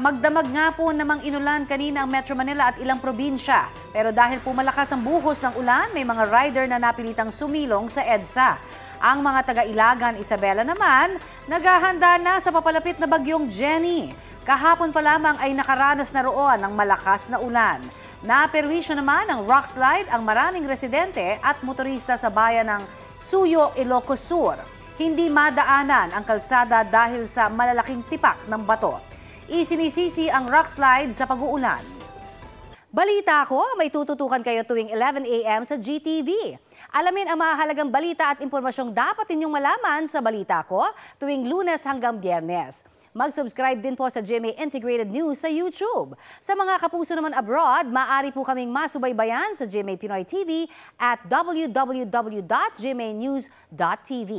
Magdamag nga po namang inulan kanina ang Metro Manila at ilang probinsya. Pero dahil po malakas ang buhos ng ulan, may mga rider na napilitang sumilong sa EDSA. Ang mga taga-Ilagan, Isabela naman, naghahanda na sa papalapit na bagyong Jenny. Kahapon pa lamang ay nakaranas na roon ng malakas na ulan. Naperwisyo naman ng rockslide ang maraming residente at motorista sa bayan ng Suyo, Ilocos Sur. Hindi madaanan ang kalsada dahil sa malalaking tipak ng bato. Isinisisi ang rockslide sa pag-uulan. Balita ko, may tututukan kayo tuwing 11 a.m. sa GTV. Alamin ang mahalagang balita at impormasyong dapat ninyong malaman sa Balita Ko tuwing Lunes hanggang Biyernes. Mag-subscribe din po sa GMA Integrated News sa YouTube. Sa mga kapuso naman abroad, maaari po kaming masubaybayan sa GMA Pinoy TV at www.gmanews.tv.